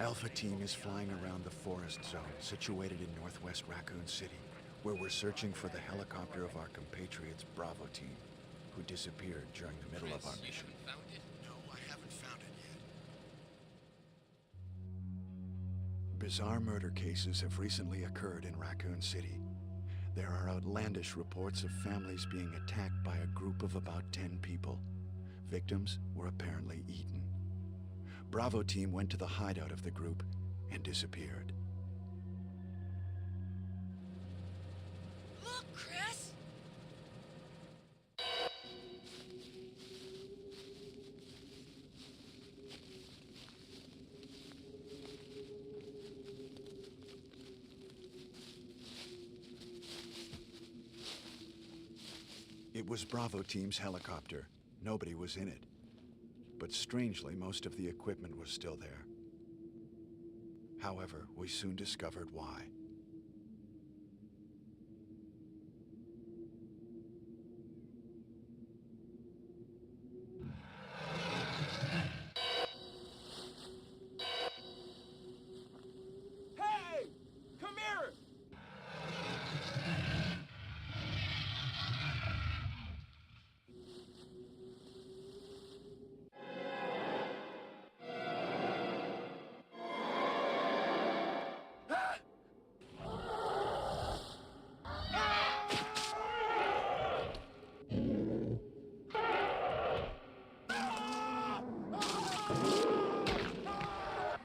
Alpha Team is flying around the forest zone situated in northwest Raccoon City, where we're searching for the helicopter of our compatriots Bravo Team, who disappeared during the middle of our mission. You haven't found it? No, I haven't found it yet. Bizarre murder cases have recently occurred in Raccoon City. There are outlandish reports of families being attacked by a group of about 10 people. Victims were apparently eaten. Bravo team went to the hideout of the group and disappeared. Look, Chris! It was Bravo team's helicopter. Nobody was in it. But strangely, most of the equipment was still there. However, we soon discovered why. Hey! Come here!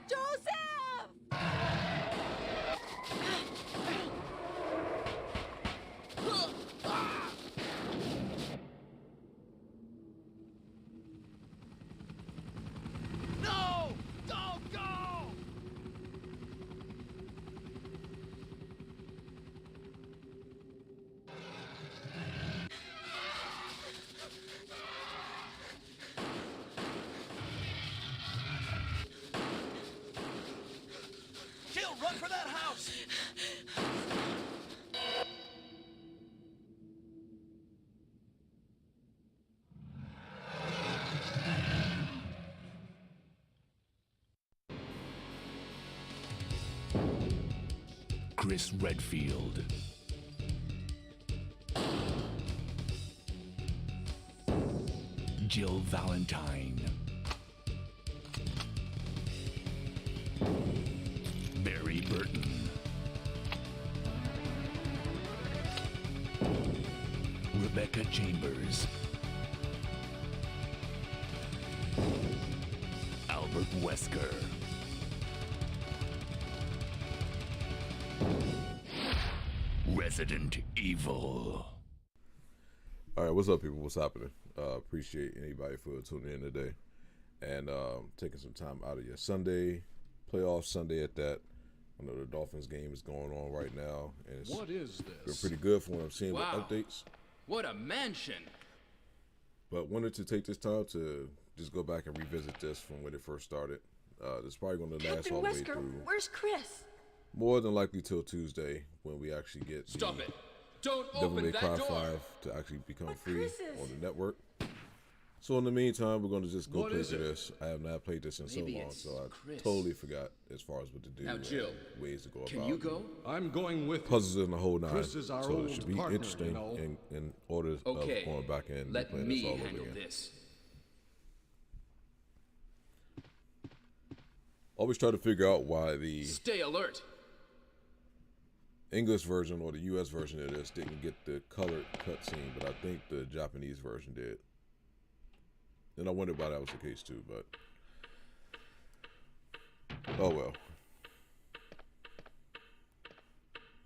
Joseph! No! Don't go! Jill, run for that house! Chris Redfield. Jill Valentine. Barry Burton. Rebecca Chambers. Albert Wesker. Resident Evil. All right, what's up, people? What's happening? Appreciate anybody for tuning in today and taking some time out of your Sunday, playoff Sunday at that. I know the Dolphins game is going on right now, and it's What is been this? pretty good from what I'm seeing Wow. with updates. What a mansion! But wanted to take this time to just go back and revisit this from when it first started. This is probably going to last Captain all the way Wesker, through, where's Chris? more than likely till Tuesday when we actually get Stop the it! Don't Devil open May that Cry door! 5 to actually become But free Chris is- on the network. So in the meantime, we're going to just go What play is through it? this. I have not played this in Maybe so long, it's so I Chris. totally forgot as far as what to do Now, Jill, and ways to go Can about you go? I'm going with you. puzzles in the whole nine. Chris is our so old it should be partner, interesting you know. in order Okay. of going back and Let playing me this all over handle again. this. Always try to figure out why the Stay alert. English version or the U.S. version of this didn't get the colored cutscene, but I think the Japanese version did. And I wonder why that was the case too, but oh well.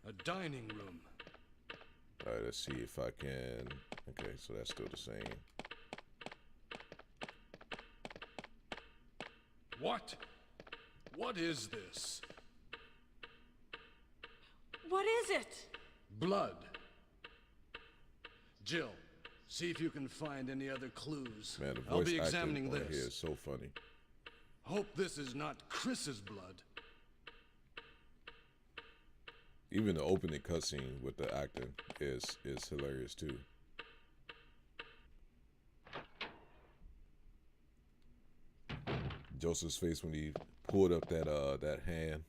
A dining room. All right, let's see if I can. Okay, so that's still the same. What? What is this? What is it? Blood. Jill, see if you can find any other clues. Man, the I'll voice be acting examining on this. here is so funny. Hope this is not Chris's blood. Even the opening cutscene with the acting is hilarious too. Joseph's face when he pulled up that hand.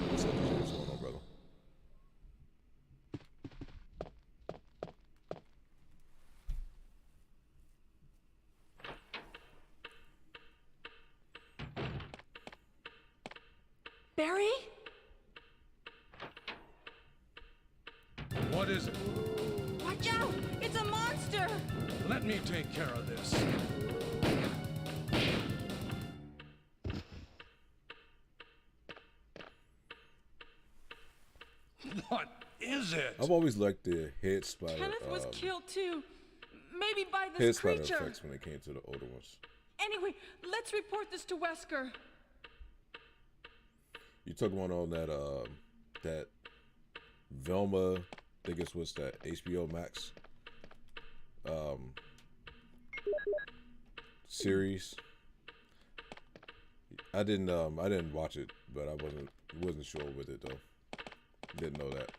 What's up, James? What's going on, brother? Barry? What is it? Watch out! It's a monster! Let me take care of this. What is it? I've always liked the head splatter. Kenneth was killed too. Maybe by Head this splatter creature. effects when it came to the older ones. Anyway, let's report this to Wesker. You took one on that that Velma, I think it's what's that HBO Max series. I didn't watch it, but I wasn't sure with it though. Didn't know that.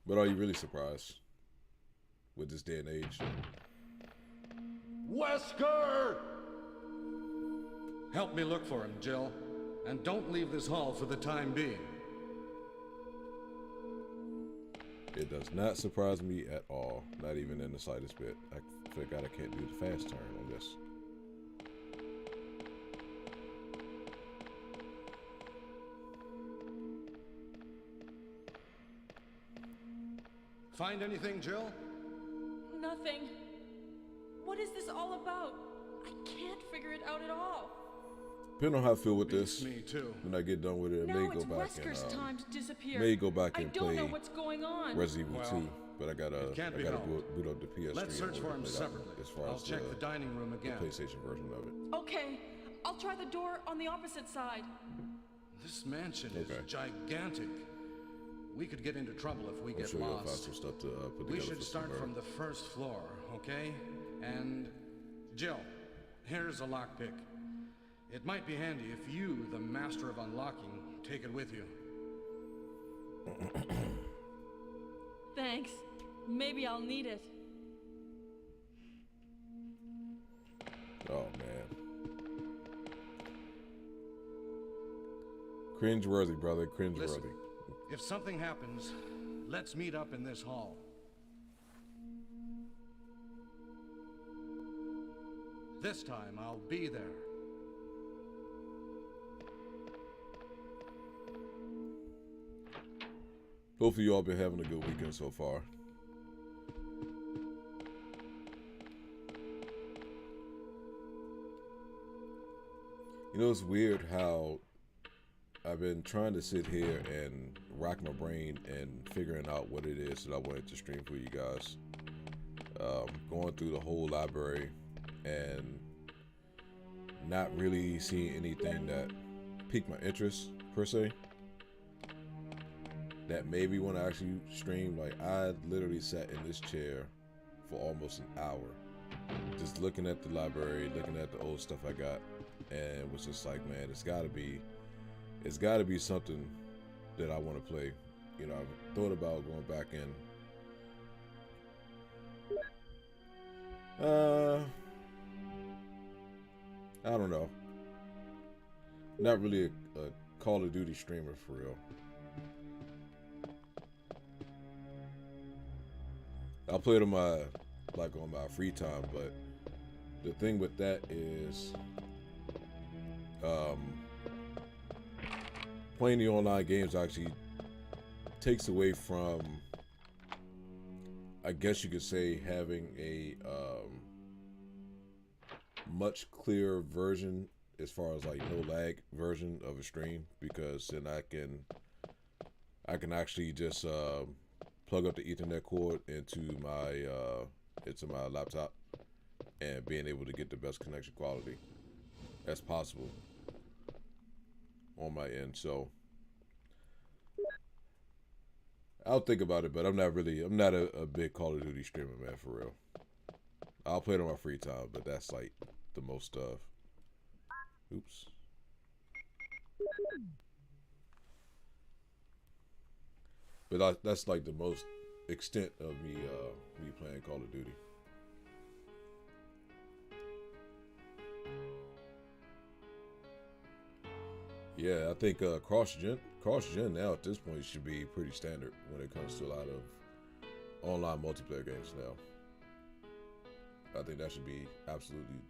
But are you really surprised with this day and age? Wesker! Help me look for him, Jill. And don't leave this hall for the time being. It does not surprise me at all, not even in the slightest bit. I forgot I can't do the fast turn on this. Find anything, Jill? Nothing. What is this all about? I can't figure it out at all. Depending on how I feel with this, Me too. when I get done with it, I Now may it's go back Wesker's and time to disappear. may go back I and don't know play what's going on. Resident Evil Well, 2, but I gotta it can't be helped. boot up the PS3. Let's search in for order him to play that one, separately. as far I'll as check the dining room the again. PlayStation version of it. Okay, I'll try the door on the opposite side. This mansion Okay. is gigantic. We could get into trouble if we I'm get sure you'll find lost. some stuff to put together We should for start some from the first floor, okay? And Jill, here's a lockpick. It might be handy if you, the master of unlocking, take it with you. Thanks. Maybe I'll need it. Oh man. Cringe-worthy, brother. Cringe-worthy. Listen, if something happens, let's meet up in this hall. This time I'll be there. Hopefully you all been having a good weekend so far. You know, it's weird how I've been trying to sit here and rack my brain and figuring out what it is that I wanted to stream for you guys. Going through the whole library and not really seeing anything that piqued my interest per se. That maybe when I actually stream, like I literally sat in this chair for almost an hour, just looking at the library, looking at the old stuff I got, and was just like, man, it's gotta be something that I want to play. You know, I've thought about going back in. I don't know. Not really a Call of Duty streamer for real. I play it on my free time, but the thing with that is playing the online games actually takes away from, I guess you could say, having a much clearer version as far as like no lag version of a stream, because then I can actually just plug up the Ethernet cord into my laptop and being able to get the best connection quality as possible on my end. So I'll think about it, but I'm not a big Call of Duty streamer, man, for real. I'll play it on my free time, but that's like the most stuff. Oops. But that's like the most extent of me playing Call of Duty. Yeah, I think cross gen now at this point should be pretty standard when it comes to a lot of online multiplayer games now. I think that should be absolutely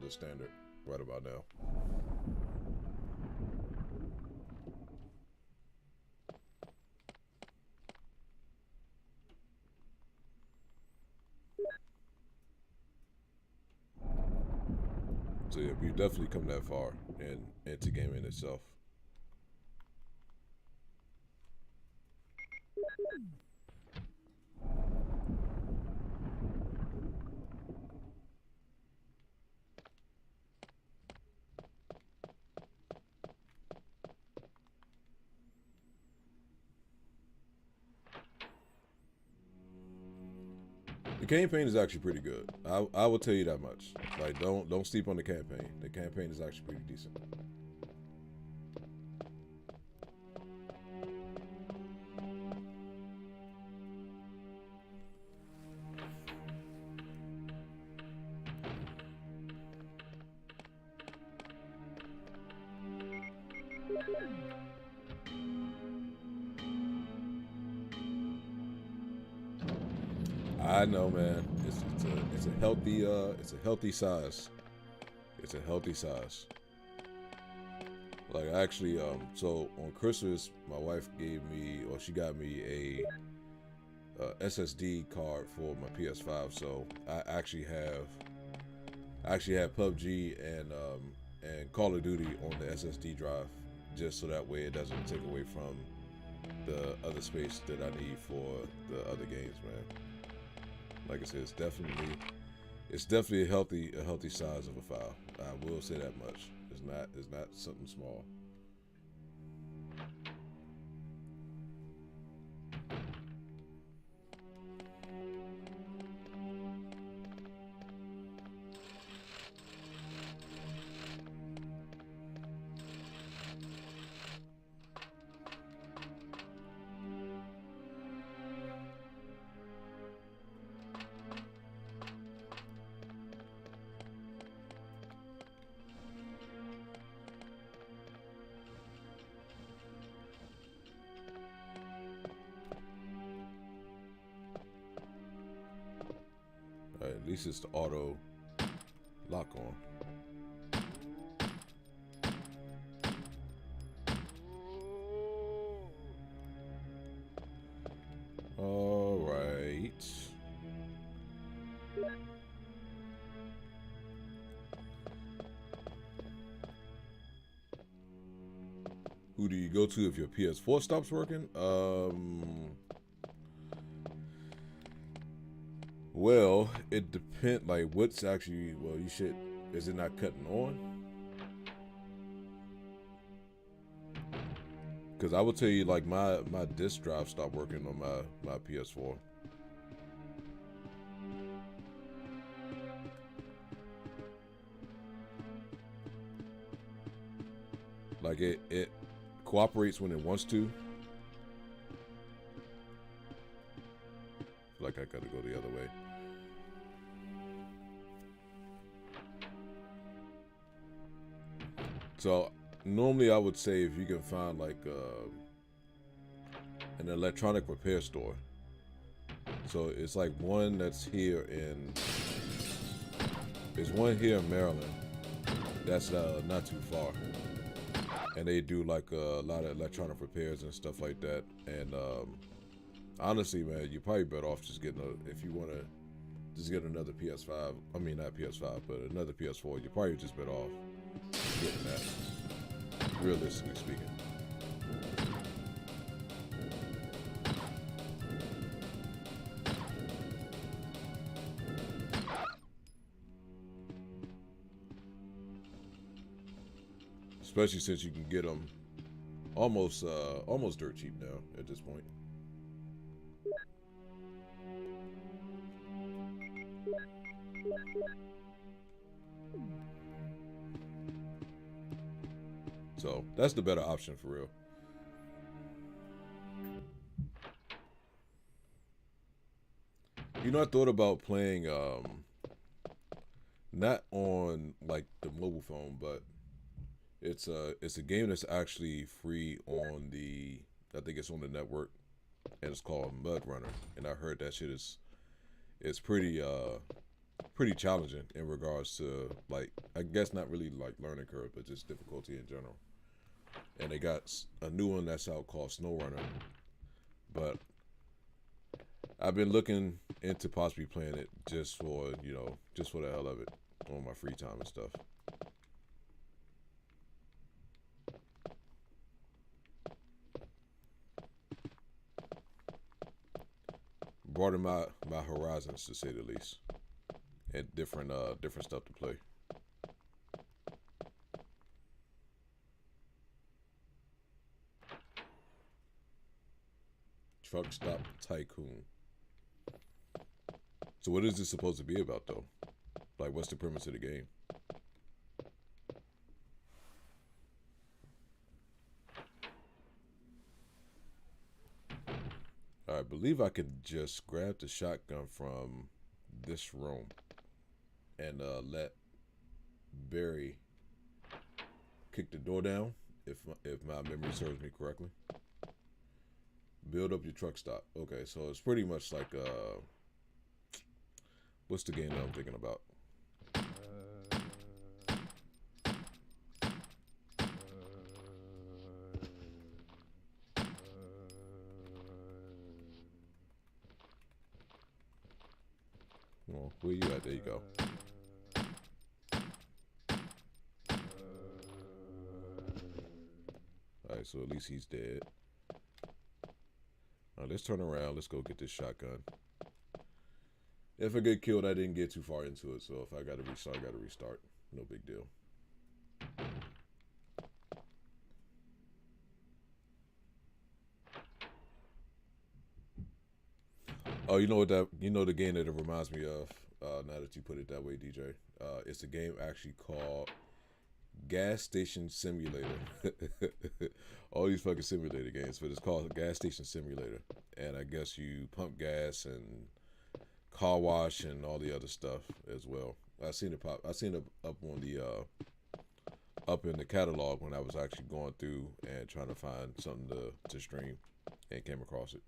the standard. right about now. So yeah, we've definitely come that far into gaming itself. The campaign is actually pretty good. I will tell you that much. Like, don't sleep on the campaign. The campaign is actually pretty decent. I know, man. It's a healthy size. It's a healthy size. Like, actually, so on Christmas, my wife gave me, or she got me a SSD card for my PS5. So I actually have PUBG and Call of Duty on the SSD drive, just so that way it doesn't take away from the other space that I need for the other games, man. Like I said, it's definitely a healthy size of a file. I will say that much. It's not something small. At least it's the auto lock on. All right. Who do you go to if your PS4 stops working? Well, it depends. Like, what's actually? Well, you should. Is it not cutting on? Because I will tell you, like, my disk drive stopped working on my PS4. Like, it cooperates when it wants to. Like, I gotta go the other way. So normally I would say if you can find like an electronic repair store. So it's like one that's here there's one here in Maryland that's not too far. And they do like a lot of electronic repairs and stuff like that. And honestly, man, you're probably better off just getting if you want to just get another PS5. I mean, not PS5, but another PS4. You're probably just better off getting that, realistically speaking. Especially since you can get them almost dirt cheap now at this point. So that's the better option for real. You know, I thought about playing not on like the mobile phone, but it's a game that's actually free on I think it's on the network, and it's called Mud Runner. And I heard that shit is pretty pretty challenging in regards to, like, I guess not really like learning curve, but just difficulty in general. And they got a new one that's out called SnowRunner, but I've been looking into possibly playing it just for, you know, just for the hell of it on my free time and stuff. Broaden my horizons, to say the least, and different stuff to play. Truck Stop Tycoon. So what is this supposed to be about, though? Like, what's the premise of the game? I believe I could just grab the shotgun from this room and let Barry kick the door down, if my memory serves me correctly. Build up your truck stop. Okay, so it's pretty much like what's the game that I'm thinking about? Well, where you at? There you go. Alright, so at least he's dead. Let's turn around. Let's go get this shotgun. If I get killed, I didn't get too far into it, so if I gotta restart, I gotta restart. No big deal. Oh, you know what the game that it reminds me of, now that you put it that way, DJ. It's a game actually called Gas Station Simulator. All these fucking simulator games, but it's called Gas Station Simulator. And I guess you pump gas and car wash and all the other stuff as well. I seen it up on the up in the catalog when I was actually going through and trying to find something to stream, and came across it.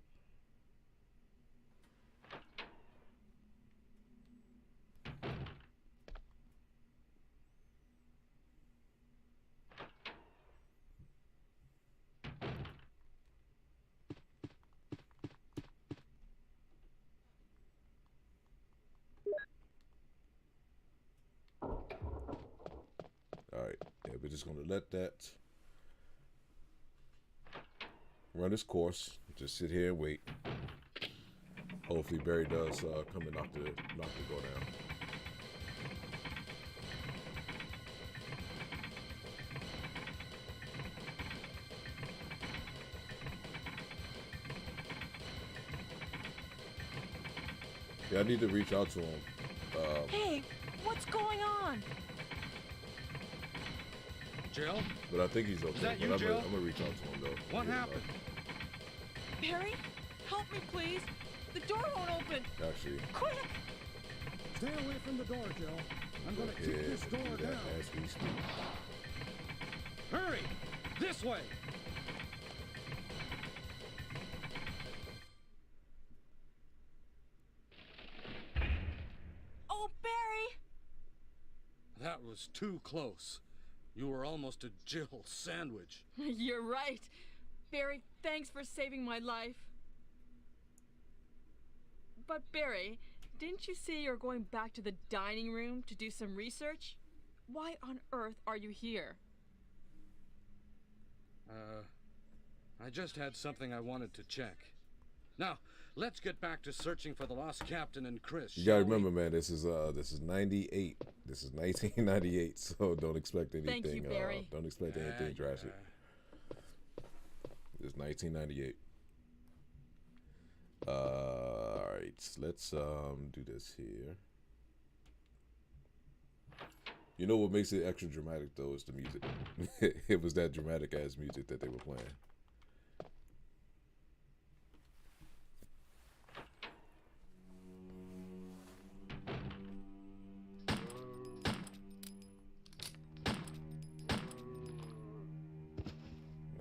Alright, yeah, we're just gonna let that run its course. Just sit here and wait. Hopefully Barry does come and knock the door down. Yeah, I need to reach out to him. Hey, what's going on? Jill? But I think he's okay. that you, but Jill? I'm gonna reach out to him though. What Yeah, happened? Barry, help me, please. The door won't open. Actually, Quick! Stay away from the door, Jill. I'm go gonna ahead kick this and door do that down. as we speak. Hurry! This way! Oh, Barry! That was too close. You were almost a Jill sandwich. You're right. Barry, thanks for saving my life. But Barry, didn't you say you're going back to the dining room to do some research? Why on earth are you here? I just had something I wanted to check. Now, let's get back to searching for the lost captain and Chris. You gotta shall we? remember, man. This is 98. This is 1998. So don't expect anything. Thank you, Barry. Don't expect anything drastic. It's 1998. All right. Let's do this here. You know what makes it extra dramatic though is the music. It was that dramatic ass music that they were playing.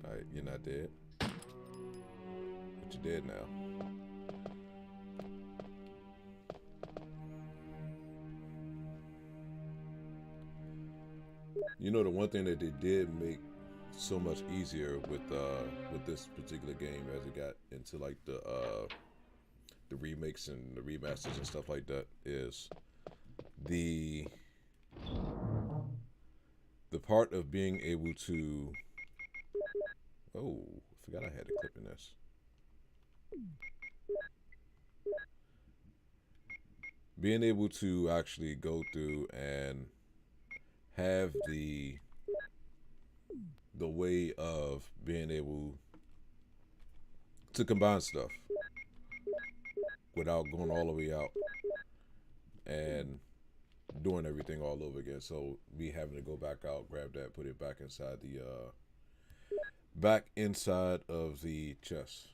Alright, you're not dead. But you're dead now. You know, the one thing that they did make so much easier with this particular game as it got into like the remakes and the remasters and stuff like that is the part of being able to, oh, I forgot I had a clip in this. Being able to actually go through and have the way of being able to combine stuff without going all the way out and doing everything all over again. So me having to go back out, grab that, put it back inside of the chest.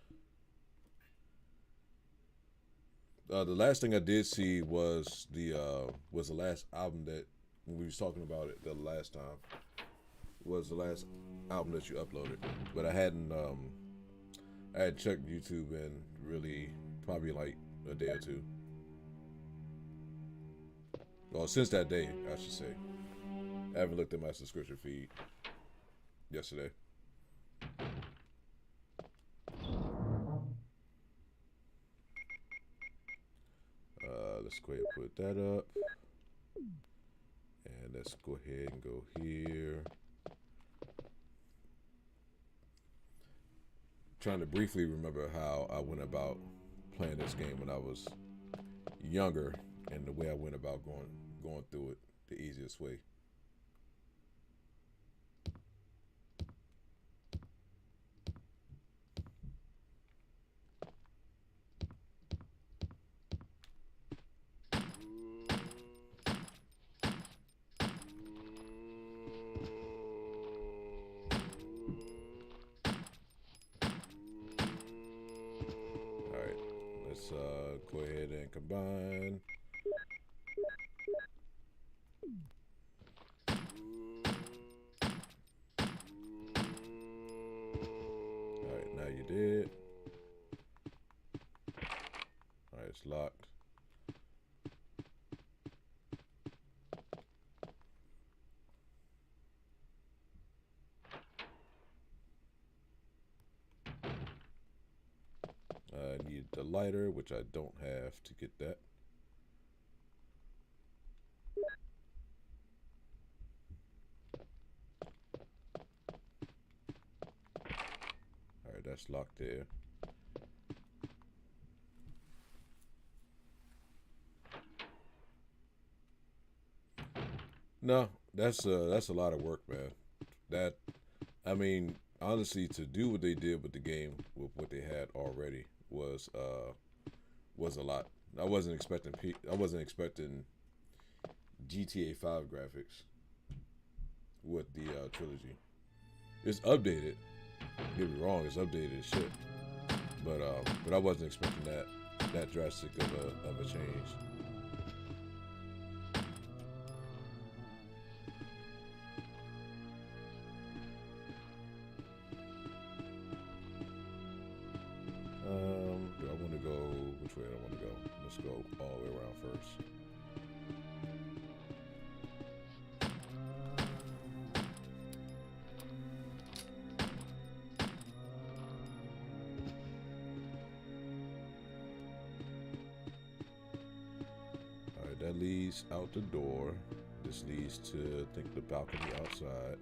The last thing I did see was the last album that when we was talking about it the last time was the last album that you uploaded, but I hadn't checked YouTube in really probably like a day or two. Well, since that day, I should say. I haven't looked at my subscription feed yesterday. Let's go ahead and put that up. And let's go ahead and go here. Trying to briefly remember how I went about playing this game when I was younger and the way I went about going through it the easiest way. Go ahead and combine. Alright, now you did. Alright, it's locked. I need the lighter, which I don't have to get that. Alright, that's locked there. No, that's a lot of work, man. That, I mean, honestly, to do what they did with the game with what they had already was a lot. I wasn't expecting GTA 5 graphics with the trilogy. It's updated. Don't get me wrong, it's updated as shit. But I wasn't expecting that drastic of a change. Do I want to go? Which way do I want to go? Let's go all the way around first. Alright, that leads out the door. This leads to, I think, the balcony outside,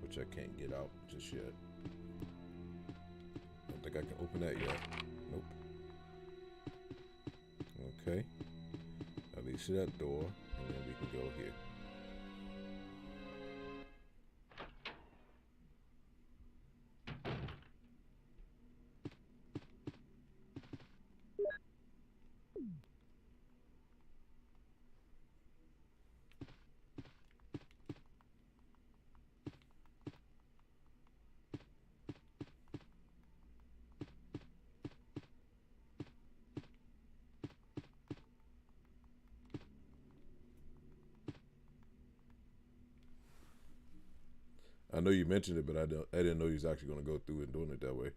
which I can't get out just yet. I don't think I can open that yet. Nope. Okay. That leads to that door, and then we can go here. I know you mentioned it, but I didn't know you was actually going to go through and doing it that way.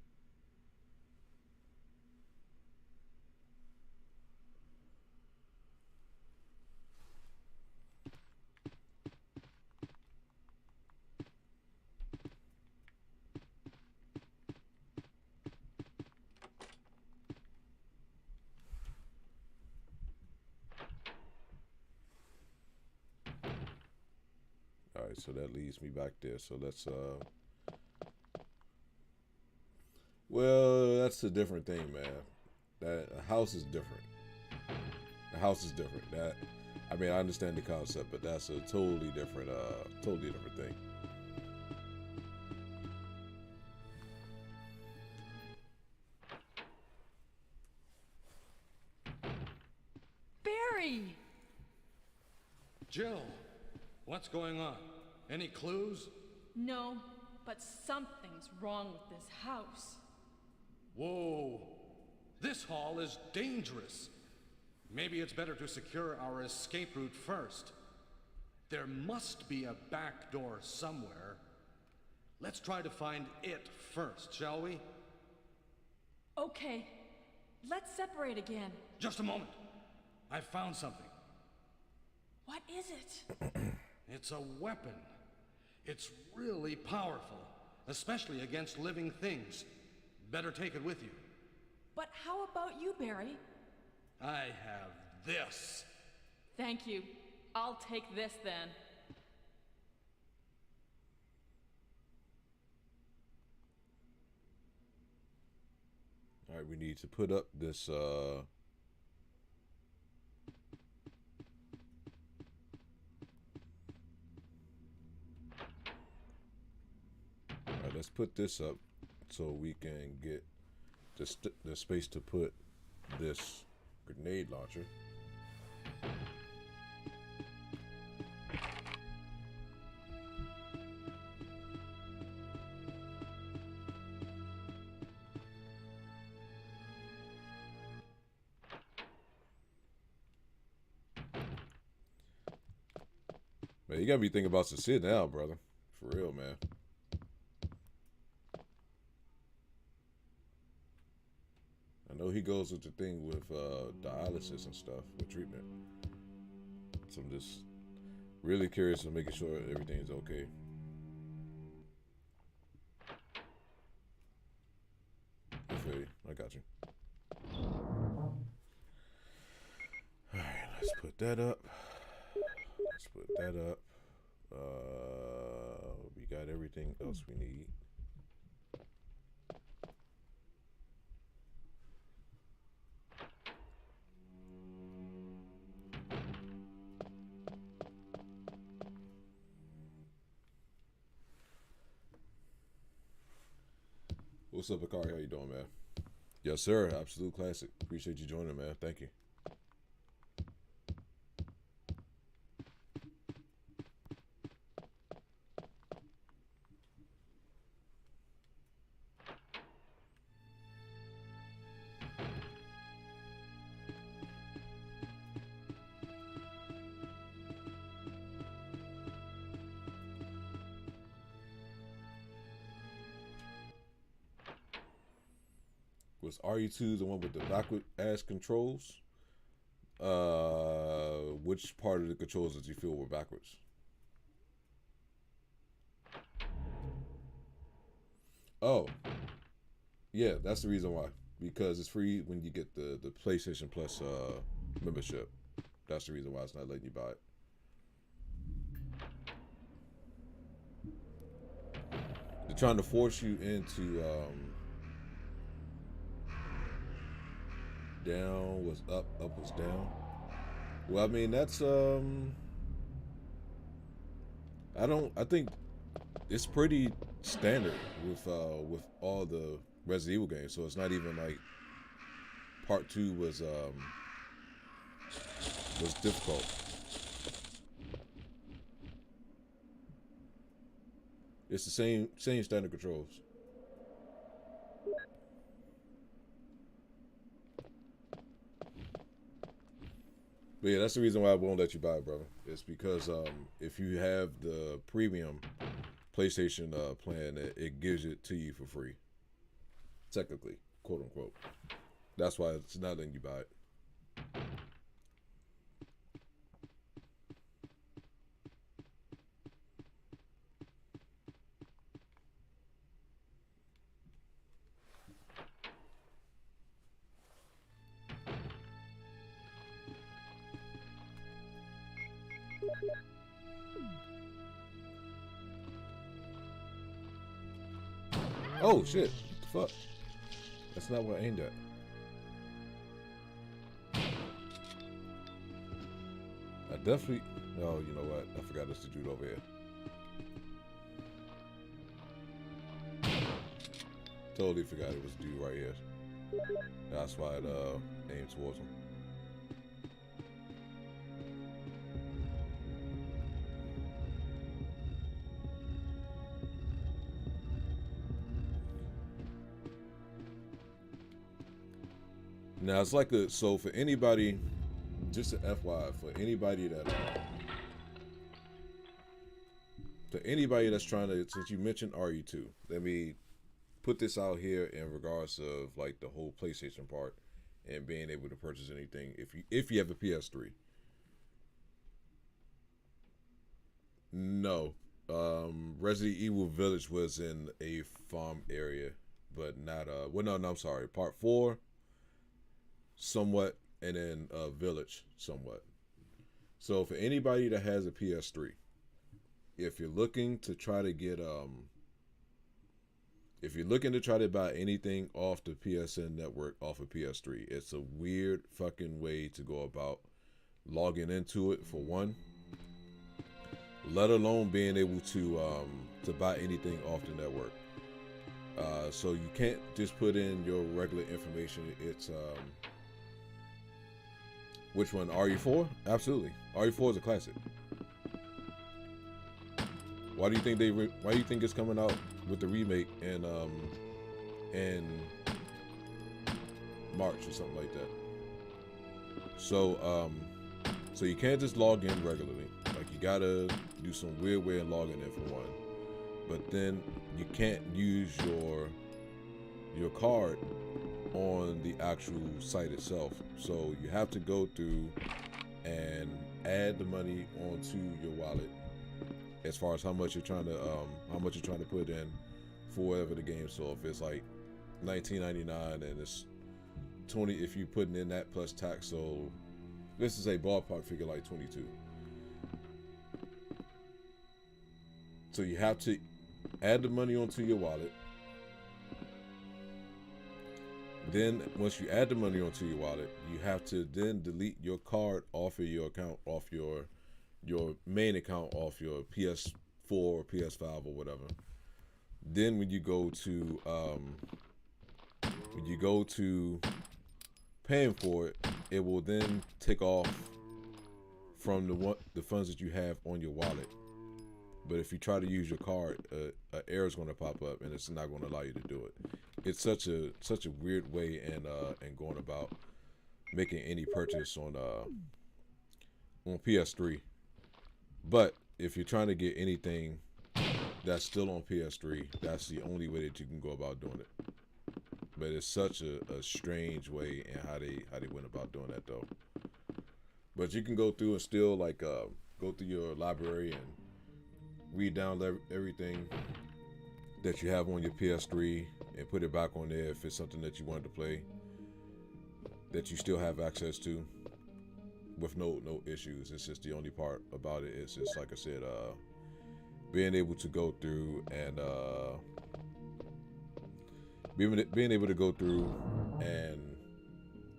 right, so that leads me back there. So let's well, that's a different thing, man. That a house is different. The house is different. That, I mean, I understand the concept, but that's a totally different thing. Barry! Jill, what's going on? Any clues? No, but something's wrong with this house. Whoa, this hall is dangerous. Maybe it's better to secure our escape route first. There must be a back door somewhere. Let's try to find it first, shall we? Okay, let's separate again. Just a moment. I found something. What is it? It's a weapon. It's really powerful, especially against living things. Better take it with you. But how about you, Barry? I have this. Thank you. I'll take this then. All right, we need to put up this all right, let's put this up so we can get the space to put this grenade launcher. Man, you gotta be thinking about some sit down, brother. For real, man. I know he goes with the thing with dialysis and stuff, with treatment. So I'm just really curious and making sure everything's okay. I feel you. I got you. Alright, let's put that up. Let's put that up. We got everything else we need. What's up, Akari? How you doing, man? Yes, sir. Absolute classic. Appreciate you joining, man. Thank you. Was RE2 the one with the backward ass controls? Which part of the controls did you feel were backwards? Oh, yeah, that's the reason why. Because it's free when you get the PlayStation Plus membership. That's the reason why it's not letting you buy it. They're trying to force you into down was up, up was down. Well, I mean, that's I think it's pretty standard with all the Resident Evil games. So it's not even like part 2 was difficult. It's the same standard controls. But yeah, that's the reason why I won't let you buy it, brother. It's because if you have the premium PlayStation plan, it gives it to you for free. Technically, quote unquote. That's why it's not letting you buy it. Oh shit! What the fuck? That's not what I aimed at. I definitely. Oh, you know what? I forgot this dude over here. Totally forgot it was a dude right here. That's why it aimed towards him. Now it's like so for anybody, just an FYI for anybody that's trying to, since you mentioned RE2, let me put this out here in regards of like the whole PlayStation part and being able to purchase anything if you have a PS3. No, Resident Evil Village was in a farm area, but not well, no, I'm sorry, Part 4. Somewhat, and then Village somewhat. So for anybody that has a PS3, if you're looking to try to get if you're looking to try to buy anything off the PSN network off of PS3, it's a weird fucking way to go about logging into it, for one, let alone being able to buy anything off the network. So you can't just put in your regular information. It's which one? RE4? Absolutely. RE4 is a classic. Why do you think why do you think it's coming out with the remake in March or something like that? So so you can't just log in regularly. Like, you gotta do some weird way of logging in for one. But then you can't use your card on the actual site itself. So you have to go through and add the money onto your wallet as far as how much you're trying to put in for whatever the game. So if it's like $19.99 and it's 20 if you're putting in that plus tax, so this is a ballpark figure like 22. So you have to add the money onto your wallet. Then once you add the money onto your wallet, you have to then delete your card off of your account, off your main account, off your PS4 or PS5 or whatever. Then when you go to paying for it, it will then take off from the funds that you have on your wallet. But if you try to use your card, an error is going to pop up, and it's not going to allow you to do it. It's such a weird way and going about making any purchase on PS3. But if you're trying to get anything that's still on PS3, that's the only way that you can go about doing it. But it's such a strange way and how they went about doing that though. But you can go through and still like go through your library and read down everything that you have on your PS3 and put it back on there if it's something that you wanted to play that you still have access to with no issues. It's just the only part about it is just, like I said, being able to go through and being able to go through and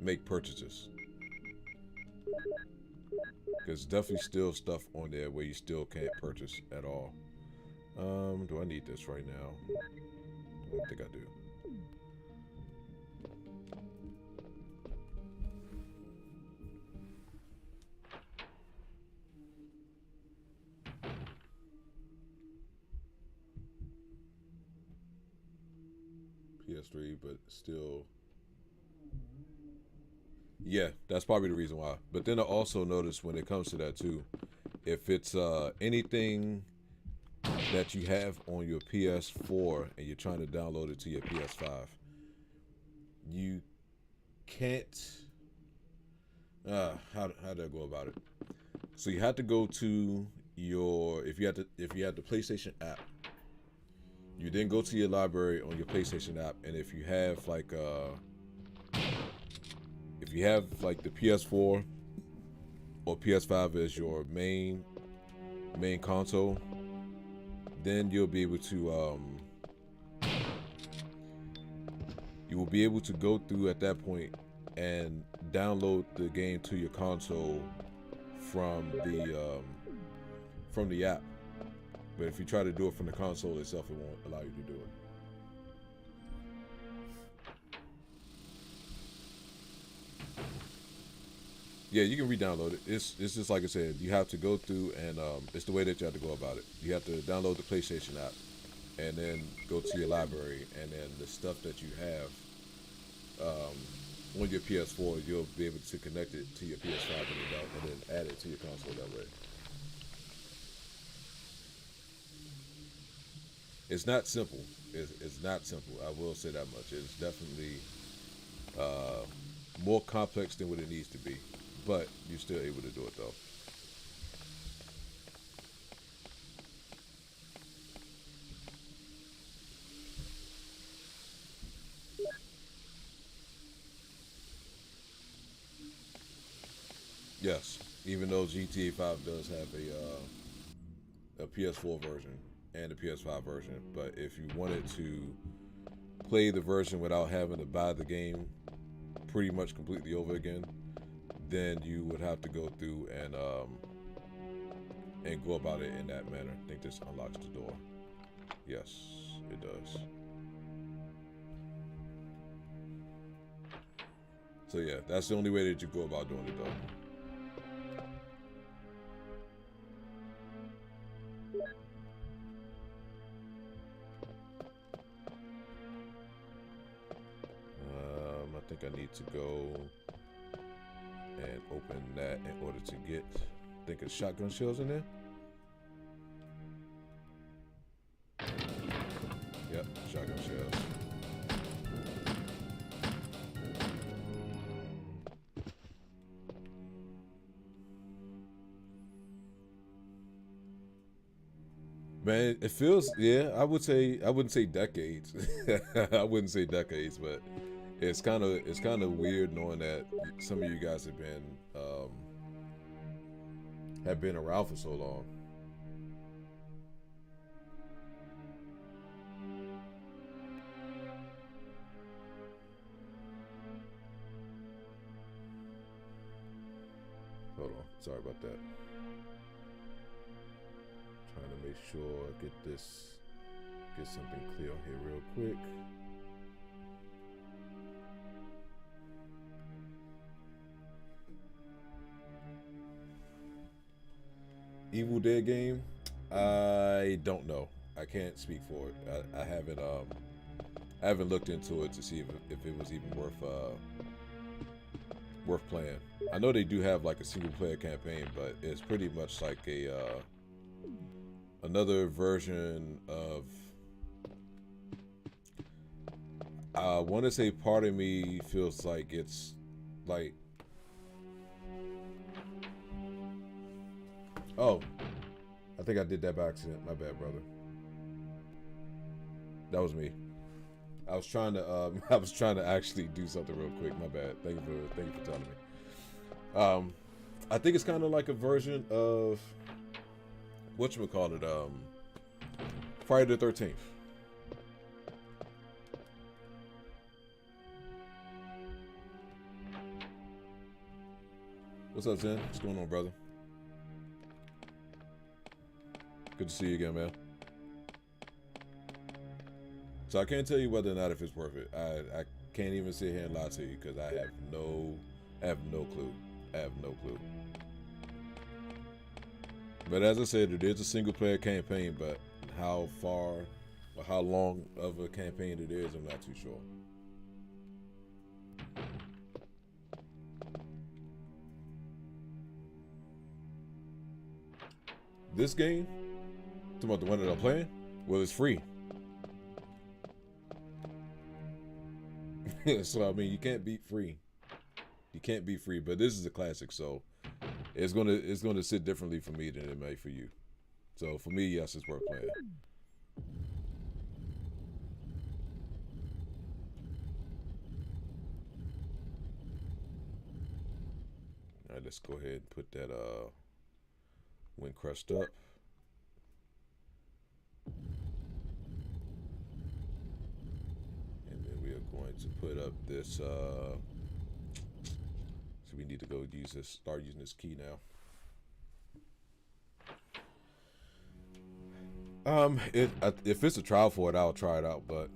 make purchases. There's definitely still stuff on there where you still can't purchase at all. Do I need this right now? I don't think I do. PS3, but still. Yeah, that's probably the reason why. But then I also noticed when it comes to that too, if it's anything that you have on your PS4 and you're trying to download it to your PS5, you can't. How do I go about it? So you have to go to your if you have the PlayStation app. You then go to your library on your PlayStation app, and if you have like the PS4 or PS5 as your main console, then you'll be able to you will be able to go through at that point and download the game to your console from the app. But if you try to do it from the console itself, it won't allow you to do it. Yeah, you can re-download it. It's just like I said, you have to go through and it's the way that you have to go about it. You have to download the PlayStation app and then go to your library, and then the stuff that you have on your PS4, you'll be able to connect it to your PS5 and then add it to your console that way. It's not simple. It's not simple. I will say that much. It's definitely more complex than what it needs to be, but you're still able to do it though. Yes, even though GTA 5 does have a PS4 version and a PS5 version, but if you wanted to play the version without having to buy the game pretty much completely over again, then you would have to go through and go about it in that manner. I think this unlocks the door. Yes, it does. So yeah, that's the only way that you go about doing it though. I think I need to go and open that in order to get, I think it's shotgun shells in there. Yep, shotgun shells. Man, it feels, yeah, I wouldn't say decades. I wouldn't say decades, but it's kind of weird knowing that some of you guys have been around for so long. Hold on, sorry about that. Trying to make sure I get something clear on here real quick. Evil Dead game, I don't know. I can't speak for it. I haven't looked into it to see if it was even worth playing. I know they do have like a single player campaign, but it's pretty much like another version of, I want to say, part of me feels like it's like, oh, I think I did that by accident. My bad, brother. That was me. I was trying to actually do something real quick. My bad. Thank you for telling me. I think it's kind of like a version of whatchamacallit, Friday the 13th. What's up, Zen? What's going on, brother? Good to see you again, man. So I can't tell you whether or not if it's worth it. I can't even sit here and lie to you because I have no clue. I have no clue. But as I said, it is a single player campaign, but how far or how long of a campaign it is, I'm not too sure. This game, talking about the one that I'm playing, well, it's free. So I mean, you can't beat free. You can't beat free, but this is a classic, so it's gonna sit differently for me than it may for you. So for me, yes, it's worth playing. All right, let's go ahead and put that when crushed up. And then we are going to put up this. So we need to go use this. Start using this key now. If it's a trial for it, I'll try it out. But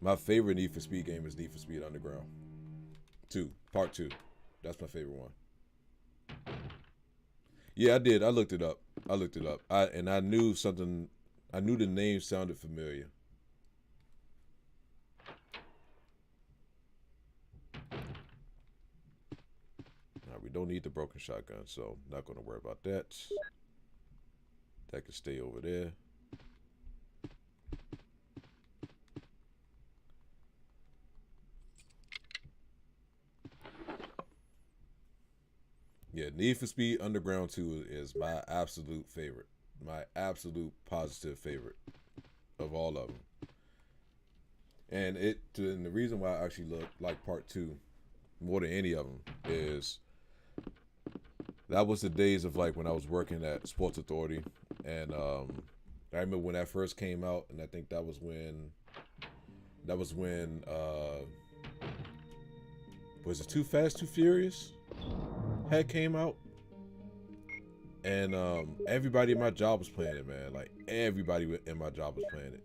my favorite Need for Speed game is Need for Speed Underground 2, Part 2. That's my favorite one. Yeah, I did. I looked it up. I knew something. I knew the name sounded familiar. Now we don't need the broken shotgun, so not going to worry about that. That can stay over there. Yeah, Need for Speed Underground 2 is my absolute favorite. My absolute positive favorite of all of them. And the reason why I actually like Part 2 more than any of them is that was the days of like when I was working at Sports Authority. And I remember when that first came out, and I think that was when was it Too Fast, Too Furious had came out, and everybody in my job was playing it, man. Like everybody in my job was playing it.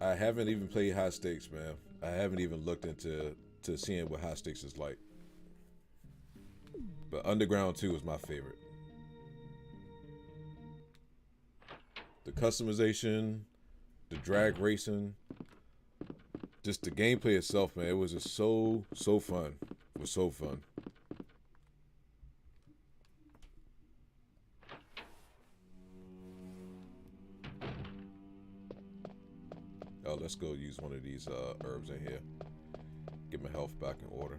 I haven't even played High Stakes, man. I haven't even looked into seeing what High Stakes is like. But Underground 2 is my favorite. The customization, the drag racing, just the gameplay itself, man. It was just so fun. It was so fun. Oh, let's go use one of these herbs in here. Get my health back in order.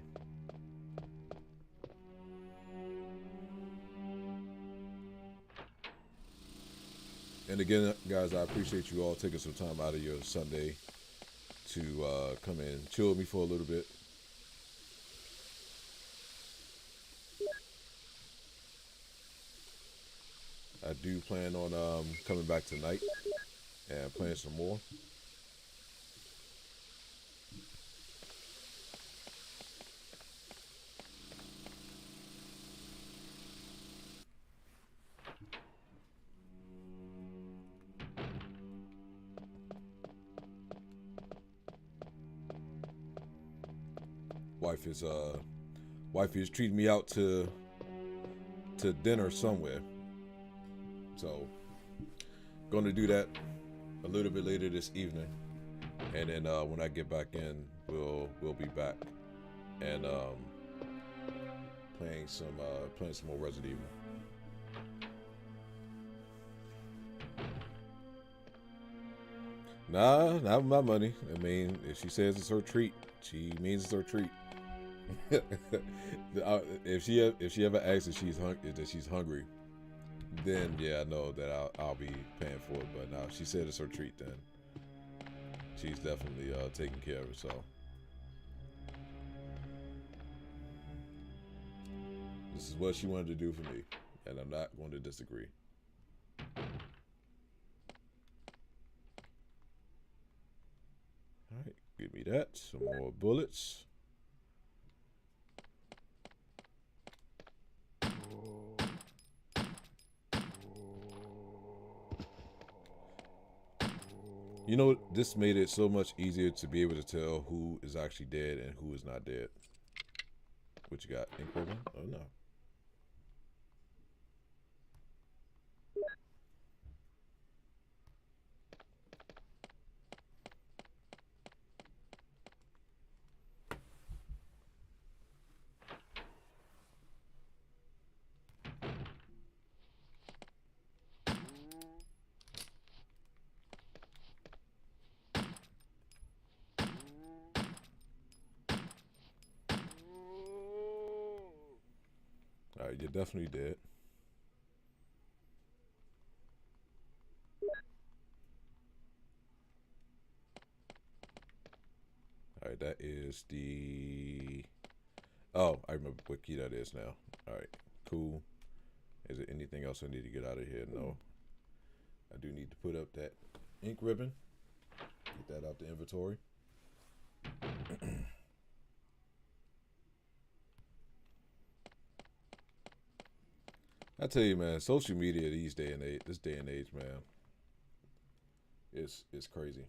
And again, guys, I appreciate you all taking some time out of your Sunday to come in and chill with me for a little bit. I do plan on coming back tonight and playing some more. Wife is treating me out to dinner somewhere, so gonna do that a little bit later this evening, and then when I get back in, we'll be back and playing some more Resident Evil. Nah, not my money. I mean, if she says it's her treat, she means it's her treat. If she ever asks if she's hungry, then yeah, I know that I'll be paying for it. But now if she said it's her treat, then she's definitely taking care of herself. This is what she wanted to do for me, and I'm not going to disagree. All right, give me that. Some more bullets. You know, this made it so much easier to be able to tell who is actually dead and who is not dead. What you got? Ink ribbon? Oh no. Alright, you're definitely dead. Alright, that is the... Oh, I remember what key that is now. Alright, Cool. Is there anything else I need to get out of here? No. I do need to put up that ink ribbon. Get that out the inventory. I tell you, man, social media this day and age, man, it's crazy.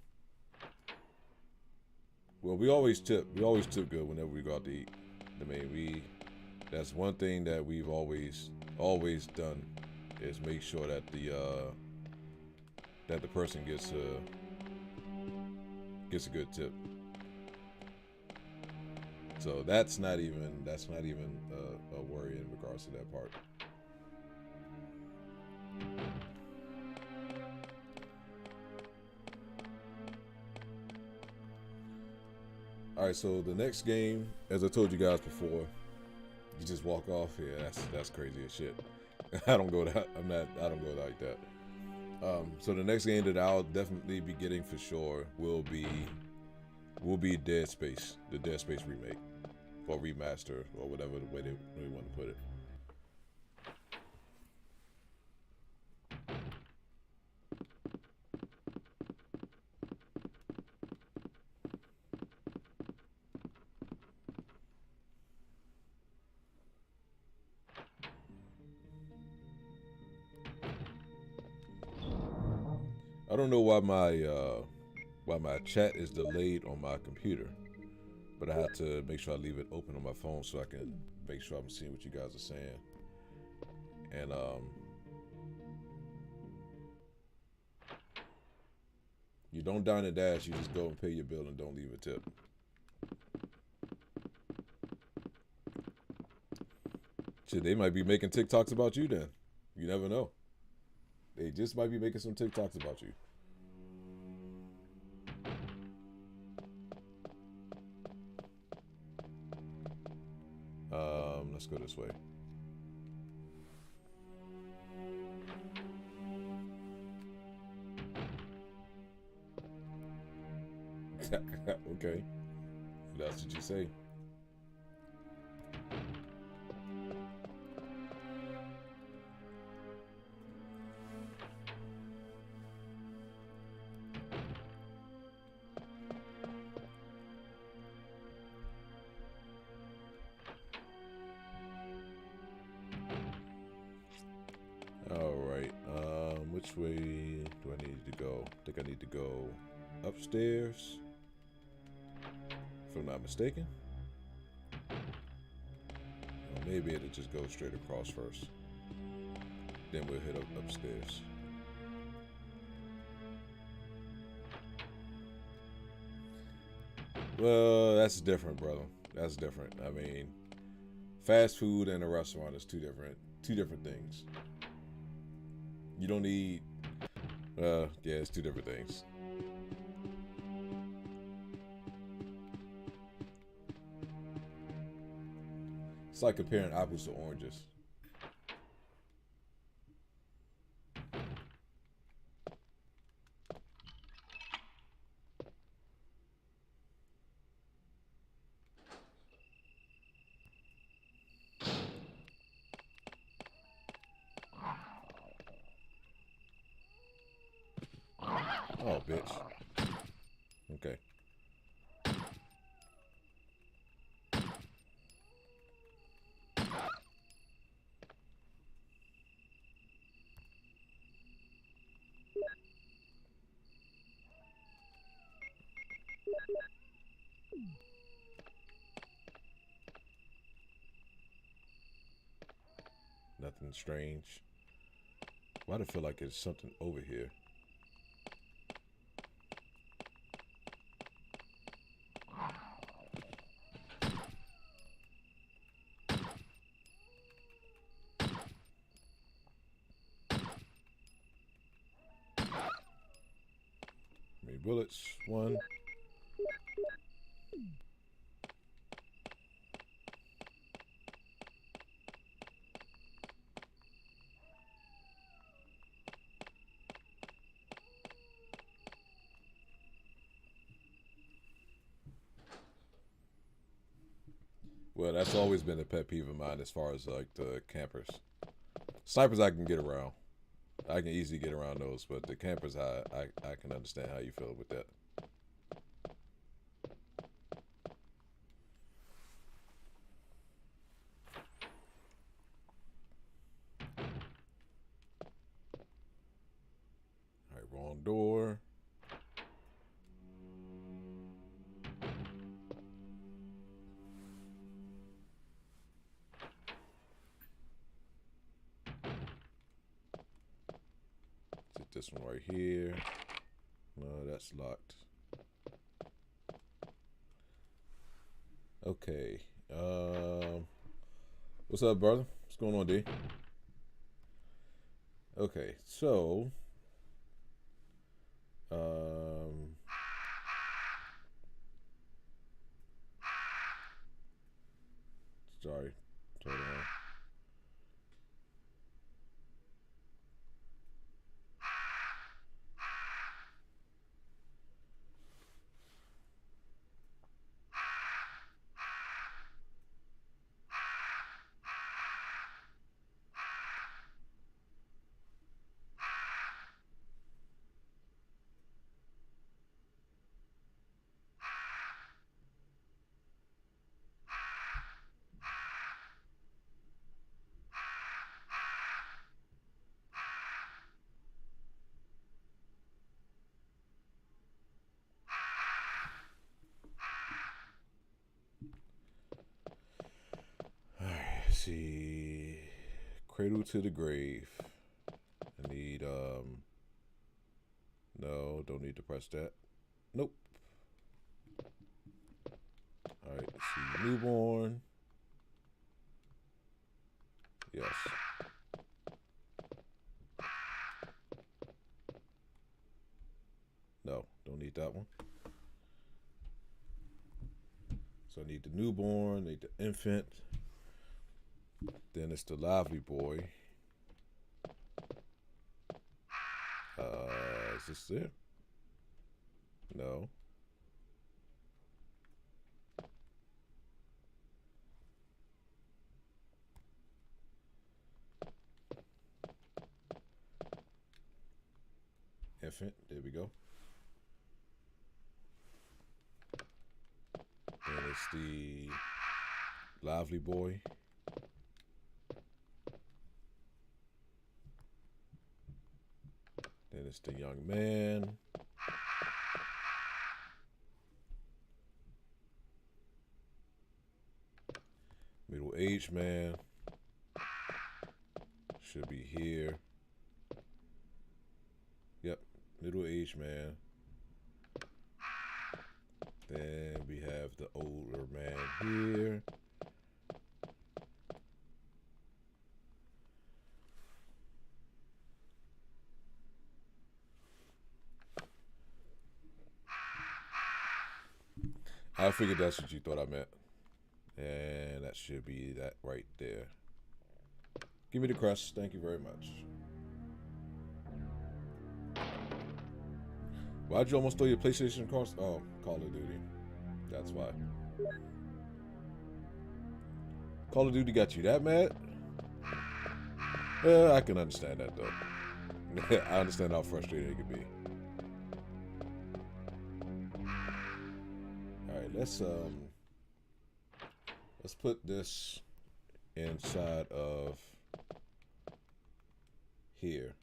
Well, we always tip good whenever we go out to eat. I mean, that's one thing that we've always done is make sure that the person gets a good tip. So that's not even a worry in regards to that part. All right, so the next game, as I told you guys before, you just walk off. Yeah, that's crazy as shit. I don't go like that. So the next game that I'll definitely be getting for sure will be Dead Space, the Dead Space remake or remaster or whatever the way they really want to put it. I don't know why my chat is delayed on my computer, but I have to make sure I leave it open on my phone so I can make sure I'm seeing what you guys are saying. And you don't dine and dash, you just go and pay your bill and don't leave a tip. Shit, they might be making TikToks about you then. You never know. They just might be making some TikToks about you. Let's go this way. Okay. That's what you say. Which way do I need to go? I think I need to go upstairs, if I'm not mistaken. Or maybe it'll just go straight across first. Then we'll head upstairs. Well, that's different, brother. That's different. I mean, fast food and a restaurant is two different things. You don't need, yeah, it's two different things. It's like comparing apples to oranges. Oh, bitch. Okay. Nothing strange. Why do I feel like there's something over here? Bullets, one. Well, that's always been a pet peeve of mine as far as like the campers. Snipers I can get around. I can easily get around those, but the campers I can understand how you feel with that. Alright, wrong door. This one right here. No, that's locked. Okay. What's up, brother? What's going on, D? Okay, so sorry. Hold on. See, Cradle to the Grave. I need no, don't need to press that. Nope. All right, let's see, Newborn. Yes. No, don't need that one. So I need the Newborn, need the Infant. Then it's the Lively Boy. Is this it? No. Infant, there we go. Then it's the Lively Boy. Then it's the Young Man. Middle-aged man. Should be here. Yep, middle-aged man. Then we have the older man here. I figured that's what you thought I meant. And that should be that right there. Give me the crest. Thank you very much. Why'd you almost throw your PlayStation across? Oh, Call of Duty. That's why. Call of Duty got you that mad? I can understand that though. I understand how frustrating it could be. Let's put this inside of here.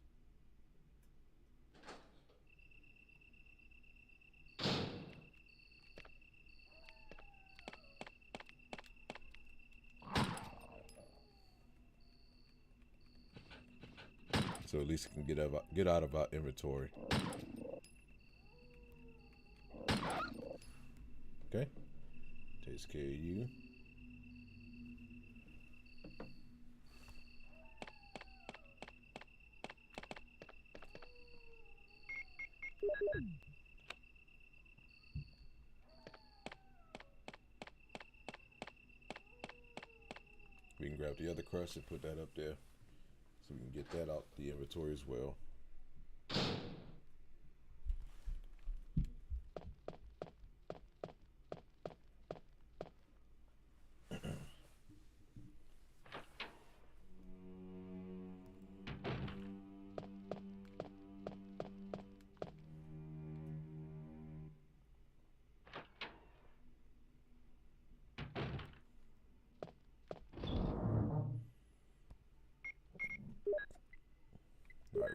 So at least it can get out of our inventory. Okay, takes care of you. We can grab the other crust and put that up there, so we can get that out the inventory as well.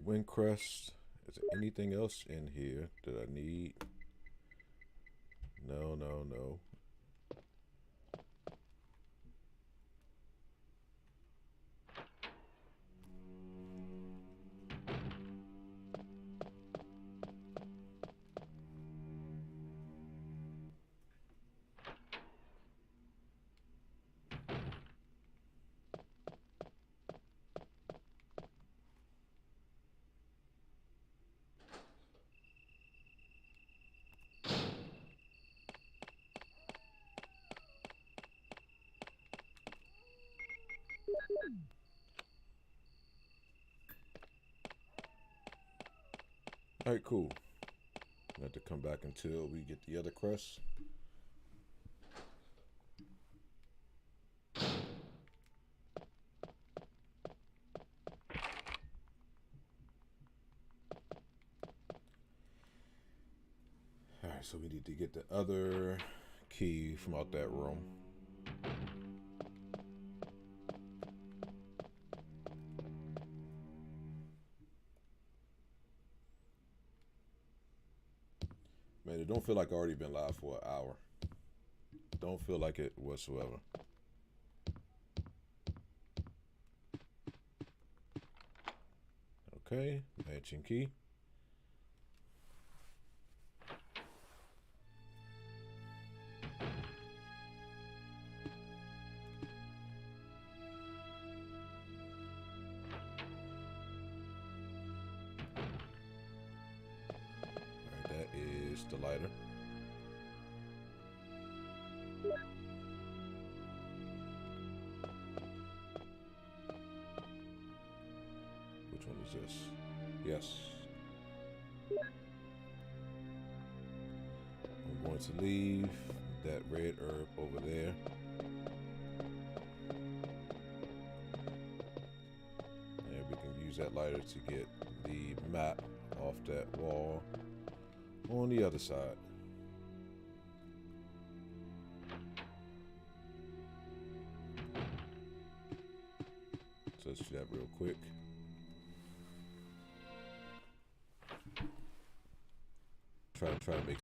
Windcrest. Is there anything else in here that I need? No, no, no. Alright, cool. Have to come back until we get the other crest. Alright, so we need to get the other key from out that room. Man, it don't feel like I've already been live for an hour. Don't feel like it whatsoever. Okay, matching key. The lighter. Which one is this? Yes. I'm going to leave that red herb over there. And we can use that lighter to get the map off that wall on the other side. So let's do that real quick. Try to make